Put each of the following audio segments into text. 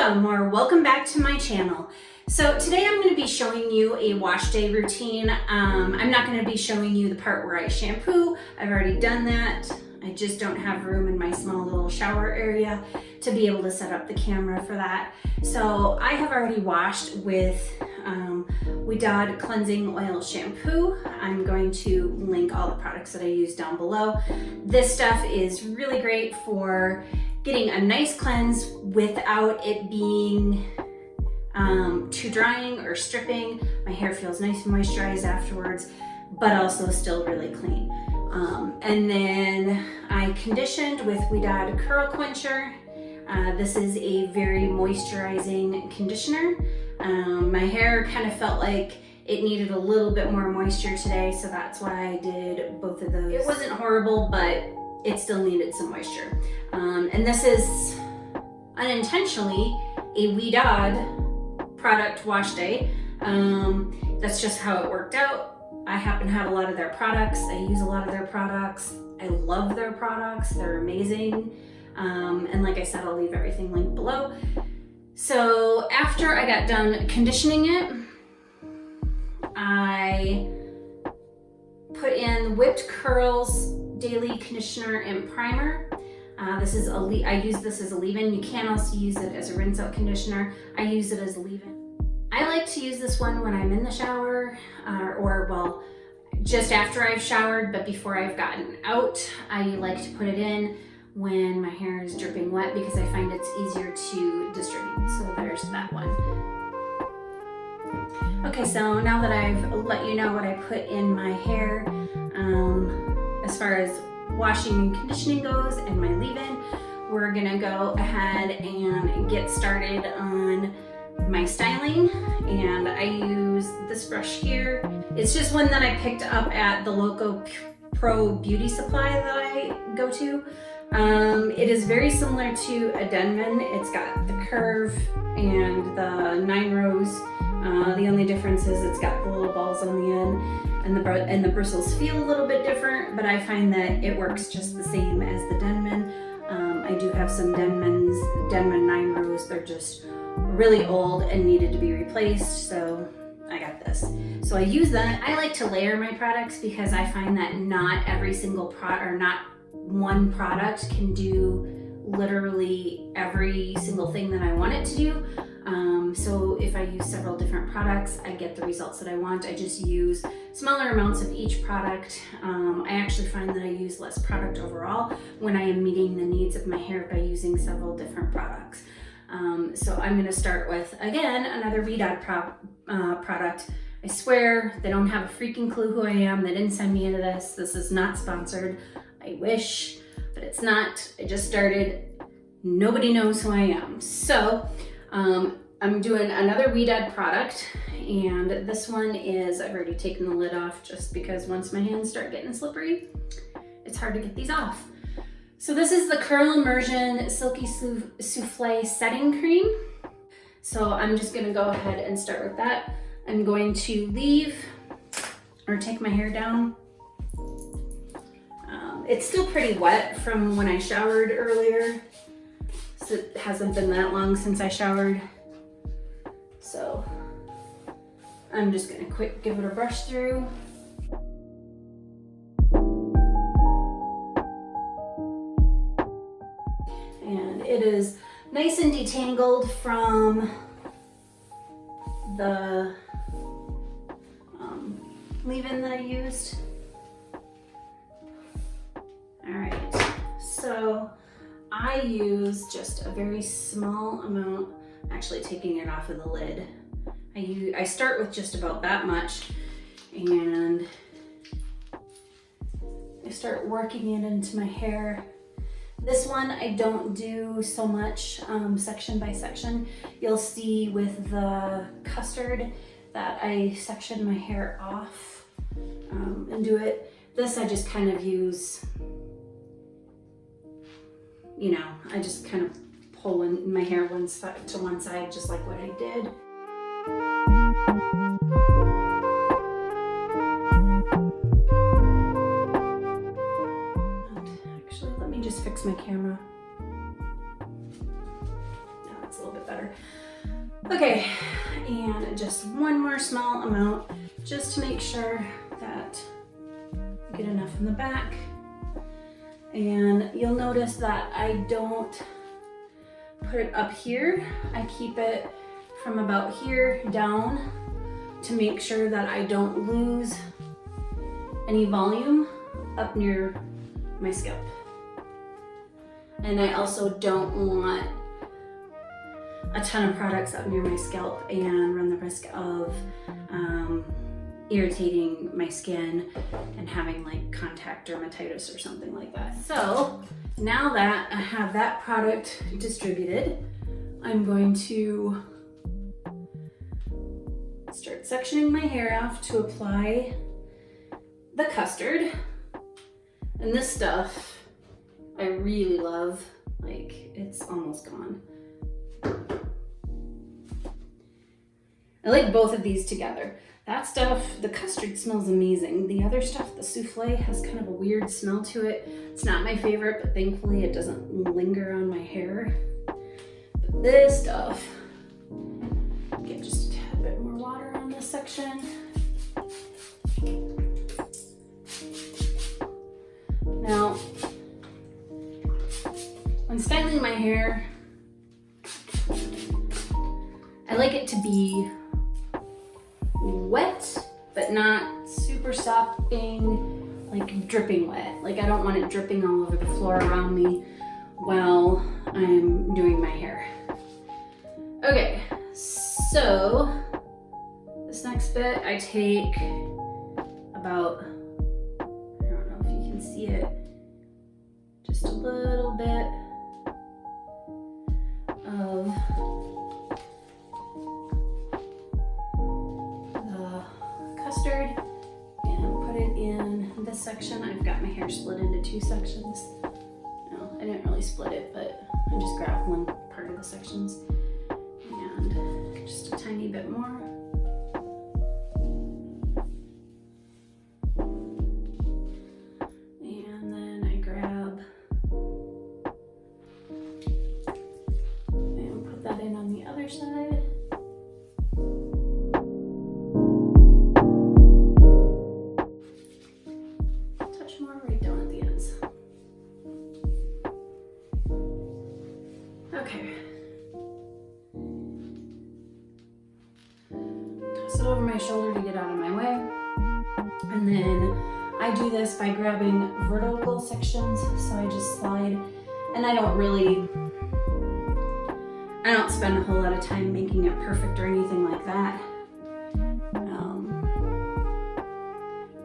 Welcome or welcome back to my channel. So today I'm going to be showing you a wash day routine. I'm not going to be showing you the part where I shampoo. I've already done that. I just don't have room in my small little shower area to be able to set up the camera for that. So I have already washed with Ouidad Cleansing Oil Shampoo. I'm going to link all the products that I use down below. This stuff is really great for getting a nice cleanse without it being too drying or stripping. My hair feels nice and moisturized afterwards, but also still really clean. And then I conditioned with Ouidad Curl Quencher. This is a very moisturizing conditioner. My hair kind of felt like it needed a little bit more moisture today, so that's why I did both of those. It wasn't horrible, but it still needed some moisture. And this is unintentionally a Ouidad product wash day. That's just how it worked out. I happen to have a lot of their products. I use a lot of their products. I love their products. They're amazing. And like I said, I'll leave everything linked below. So after I got done conditioning it, I put in Whipped Curls Daily Conditioner and Primer. I use this as a leave-in. You can also use it as a rinse-out conditioner. I use it as a leave-in. I like to use this one when I'm in the shower, well, just after I've showered, but before I've gotten out. I like to put it in when my hair is dripping wet because I find it's easier to distribute. So there's that one. Okay, so now that I've let you know what I put in my hair, as far as washing and conditioning goes and my leave-in, we're gonna go ahead and get started on my styling. And I use this brush here. It's just one that I picked up at the local Pro Beauty Supply that I go to. It is very similar to a Denman. It's got the curve and the 9 rows. The only difference is it's got the little balls on the end, and the bristles feel a little bit different, but I find that it works just the same as the Denman. I do have some Denman 9 rows. They're just really old and needed to be replaced, so I got this. So I use that. I like to layer my products because I find that not every single product, or not one product, can do literally every single thing that I want it to do. So if I use several different products, I get the results that I want. I just use smaller amounts of each product. I actually find that I use less product overall when I am meeting the needs of my hair by using several different products. So I'm going to start with, again, another Ouidad product. I swear they don't have a freaking clue who I am. They didn't send me into this. This is not sponsored. I wish, but it's not. I just started. Nobody knows who I am. So I'm doing another Ouidad product, and this one is, I've already taken the lid off just because once my hands start getting slippery, it's hard to get these off. So this is the Curl Immersion Silky Souffle Setting Cream. So I'm just gonna go ahead and start with that. I'm going to take my hair down. It's still pretty wet from when I showered earlier. So it hasn't been that long since I showered. So I'm just gonna quick give it a brush through. And it is nice and detangled from the leave-in that I used. All right, so I use just a very small amount, actually taking it off of the lid. I start with just about that much, and I start working it into my hair. This one I don't do so much section by section. You'll see with the custard that I section my hair off and do it. This I just kind of use, I just kind of pull in my hair to one side, just like what I did. Actually, let me just fix my camera. No, it's looks a little bit better. Okay, and just one more small amount just to make sure that you get enough in the back. And you'll notice that I don't put it up here. I keep it from about here down to make sure that I don't lose any volume up near my scalp. And I also don't want a ton of products up near my scalp and run the risk of irritating my skin and having like contact dermatitis or something like that. So now that I have that product distributed, I'm going to start sectioning my hair off to apply the custard. And this stuff I really love, like it's almost gone. I like both of these together. That stuff, the custard smells amazing. The other stuff, the souffle, has kind of a weird smell to it. It's not my favorite, but thankfully it doesn't linger on my hair. But this stuff, get just a tad bit more water on this section. Now, when styling my hair, I like it to be wet, but not super sopping, like dripping wet. Like I don't want it dripping all over the floor around me while I'm doing my hair. Okay, so this next bit I take about, I don't know if you can see it, just a little bit of custard and put it in this section. I've got my hair split into two sections. No, I didn't really split it, but I just grabbed one part of the sections and just a tiny bit more. And then I grab and put that in on the other side. Over my shoulder to get out of my way, and then I do this by grabbing vertical sections, so I just slide, and I don't spend a whole lot of time making it perfect or anything like that.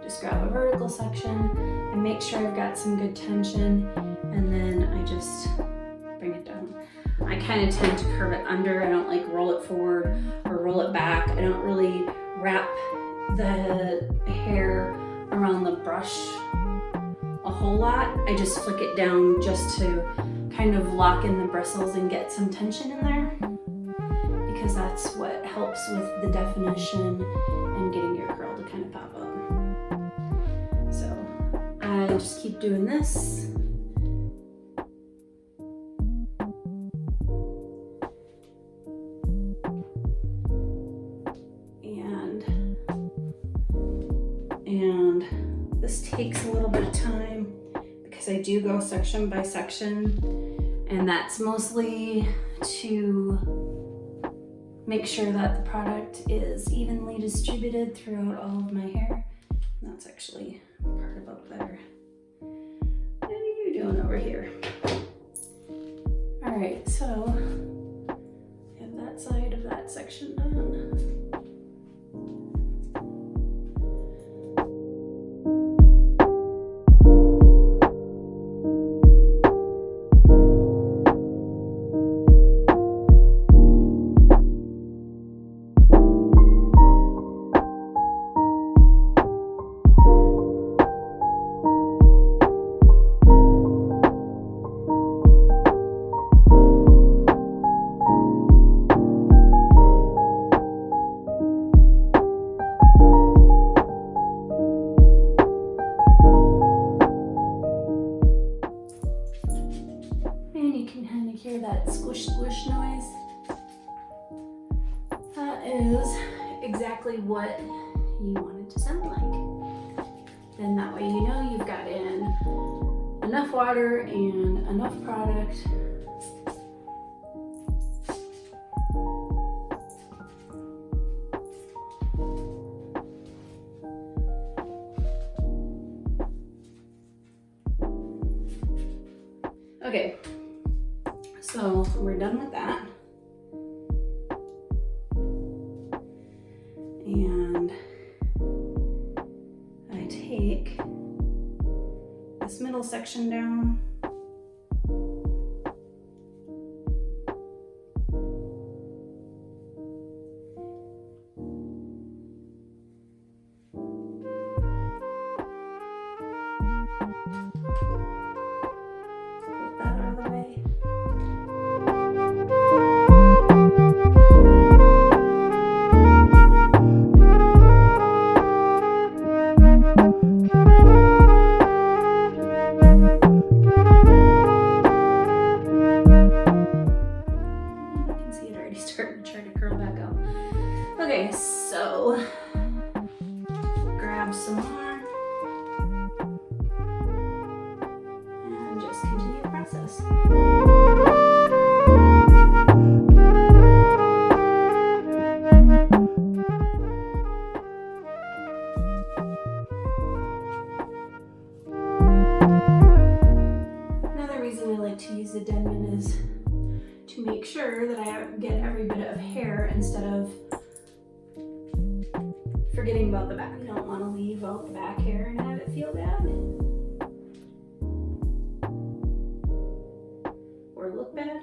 Just grab a vertical section and make sure I've got some good tension, and then I just bring it down. I kind of tend to curve it under. I don't like roll it forward or roll it back. I don't really wrap the hair around the brush a whole lot. I just flick it down just to kind of lock in the bristles and get some tension in there, because that's what helps with the definition and getting your curl to kind of pop up. So I just keep doing this. And this takes a little bit of time because I do go section by section, and that's mostly to make sure that the product is evenly distributed throughout all of my hair. And that's actually part of up there. What are you doing over here? All right, so I have that side of that section done. is exactly what you want it to sound like. Then that way you know you've got in enough water and enough product. Okay, so we're done with that. And I take this middle section down. Put that out of the way. Starting to try to curl back up. Okay, so grab some more and just continue the process. Another reason I like to use the Denman is to make sure that I get every bit of hair instead of forgetting about the back. You don't want to leave out the back hair and have it feel bad or look bad.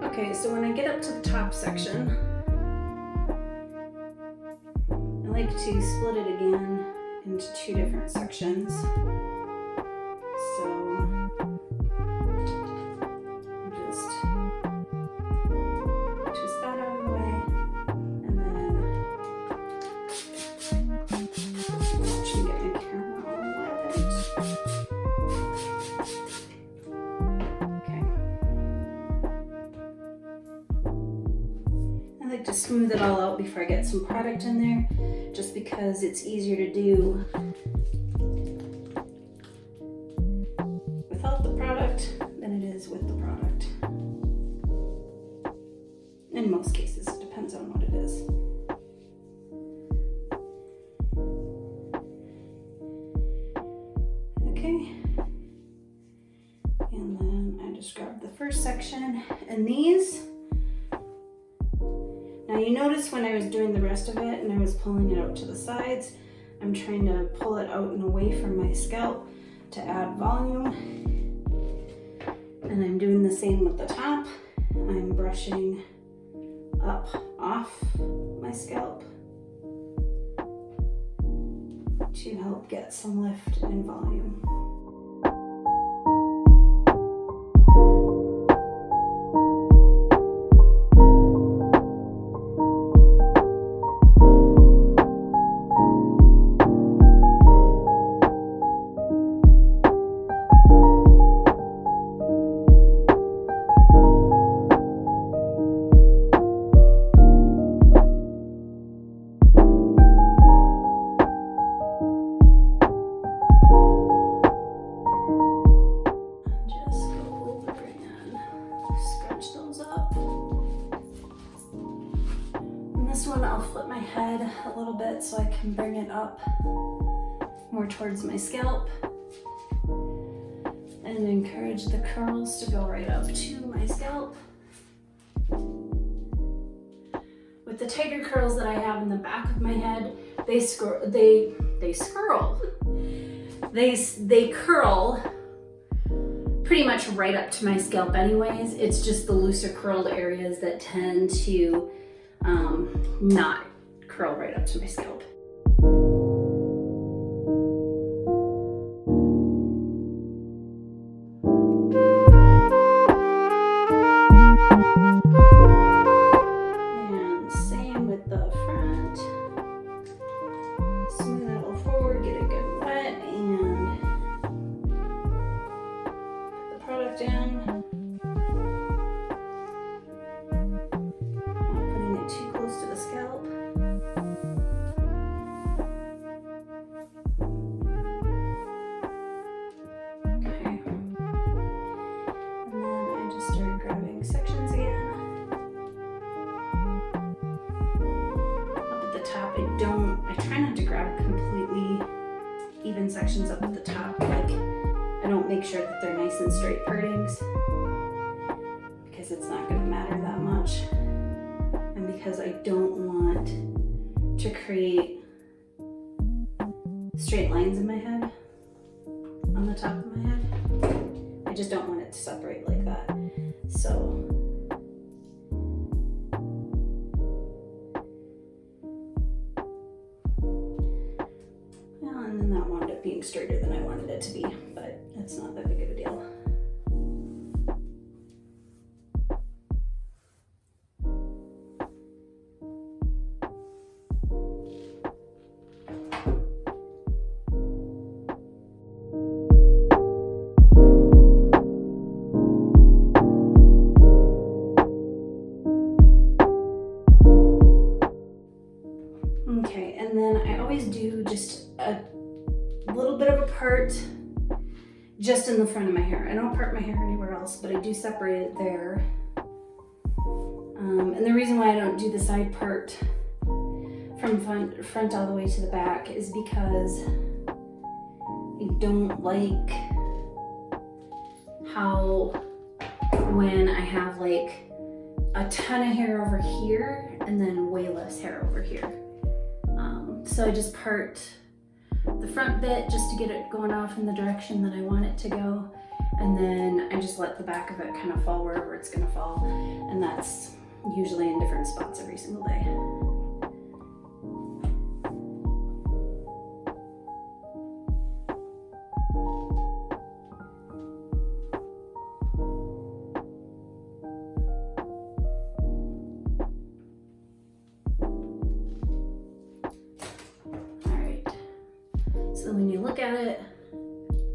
Okay, so when I get up to the top section, I like to split it again into two different sections. So just twist that out of the way, and then actually get my camera all wet. Okay. I like to smooth it all out before I get some product in there, just because it's easier to do without the product than it is with the product. In most cases, it depends depends on what it is. Okay. And then I just grabbed the first section, and these, now you notice when I was doing the rest of it and I was pulling it out to the sides, I'm trying to pull it out and away from my scalp to add volume. And I'm doing the same with the top. I'm brushing up off my scalp to help get some lift and volume. A little bit so I can bring it up more towards my scalp and encourage the curls to go right up to my scalp. With the tighter curls that I have in the back of my head, they curl pretty much right up to my scalp anyways. It's just the looser curled areas that tend to not curl right up to my scalp. And same with the front. Smooth it all forward, get it good and wet, and put the product in. Not putting it too close to the scalp. I try not to grab completely even sections up at the top. Like, I don't make sure that they're nice and straight partings because it's not going to matter that much, and because I don't want to create straight lines in my head on the top of my head. I just don't want it to separate like that. So being straighter than I wanted it to be, but it's not that big of a deal. Okay, and then I always do just a little bit of a part just in the front of my hair. I don't part my hair anywhere else, but I do separate it there. And the reason why I don't do the side part from front all the way to the back is because I don't like how when I have like a ton of hair over here and then way less hair over here. So I just part the front bit just to get it going off in the direction that I want it to go, and then I just let the back of it kind of fall wherever it's going to fall, and that's usually in different spots every single day. So when you look at it,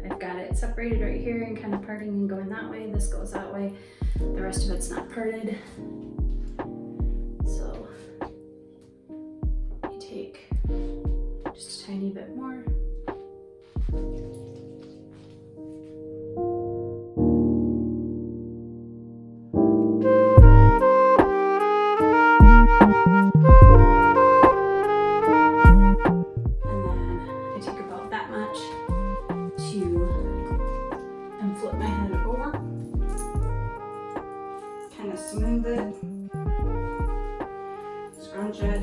I've got it separated right here and kind of parting and going that way. This goes that way. The rest of it's not parted. So you take just a tiny bit more. it, scrunch it.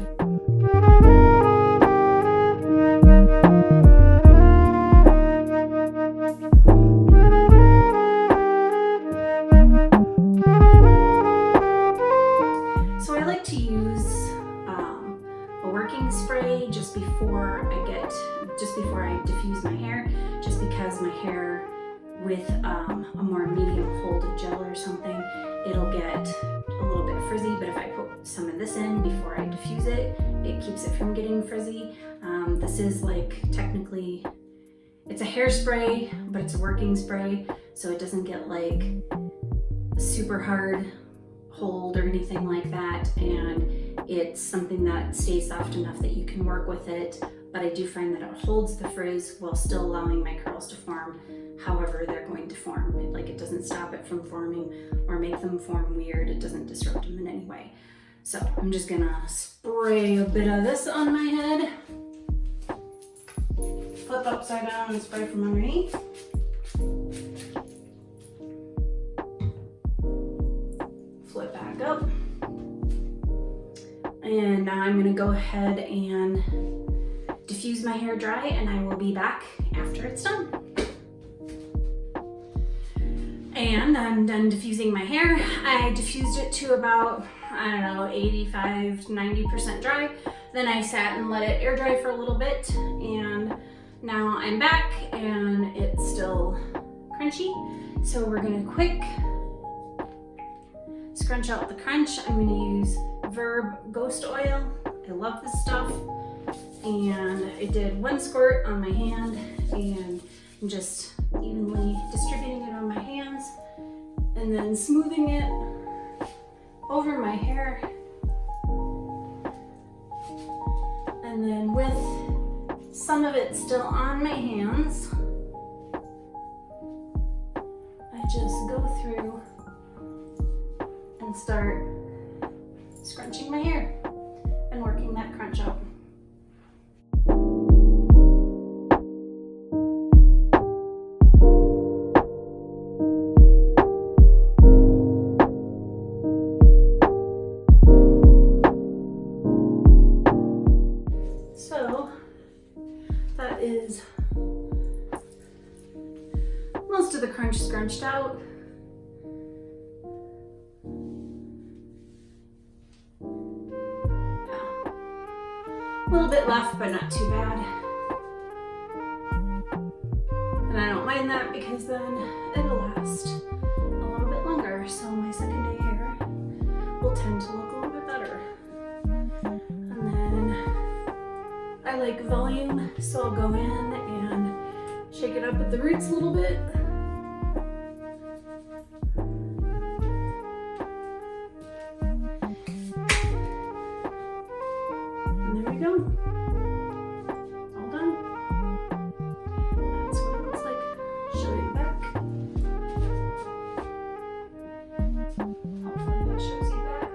So I like to use a working spray just before I diffuse my hair, just because my hair with a more medium hold gel or something, it'll get a little bit frizzy, but if I put some of this in before I diffuse it, it keeps it from getting frizzy. This is like technically, it's a hairspray, but it's a working spray, so it doesn't get like a super hard hold or anything like that, and it's something that stays soft enough that you can work with it, but I do find that it holds the frizz while still allowing my curls to form however they're going to form. It doesn't stop it from forming or make them form weird. It doesn't disrupt them in any way. So I'm just gonna spray a bit of this on my head. Flip upside down and spray from underneath. Flip back up. And now I'm gonna go ahead and diffuse my hair dry, and I will be back after it's done. And I'm done diffusing my hair. I diffused it to about, I don't know, 85 to 90% dry. Then I sat and let it air dry for a little bit, and now I'm back and it's still crunchy. So we're gonna quick scrunch out the crunch. I'm gonna use Verb Ghost Oil. I love this stuff. And I did 1 squirt on my hand, and I'm just evenly distributing it on my hands and then smoothing it over my hair. And then with some of it still on my hands, I just go through and start scrunching my hair and working that crunch out. So that is most of the crunch scrunched out. A little bit left, but not too bad. And I don't mind that because then it'll last a little bit longer. So my second day hair will tend to look a little bit better. And then I like volume, so I'll go in and shake it up at the roots a little bit. And there we go. All done. That's what it looks like. Show you the back. Hopefully that shows you back.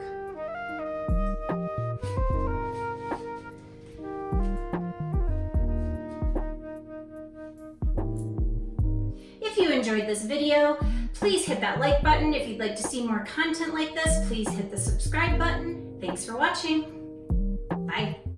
If you enjoyed this video, please hit that like button. If you'd like to see more content like this, please hit the subscribe button. Thanks for watching.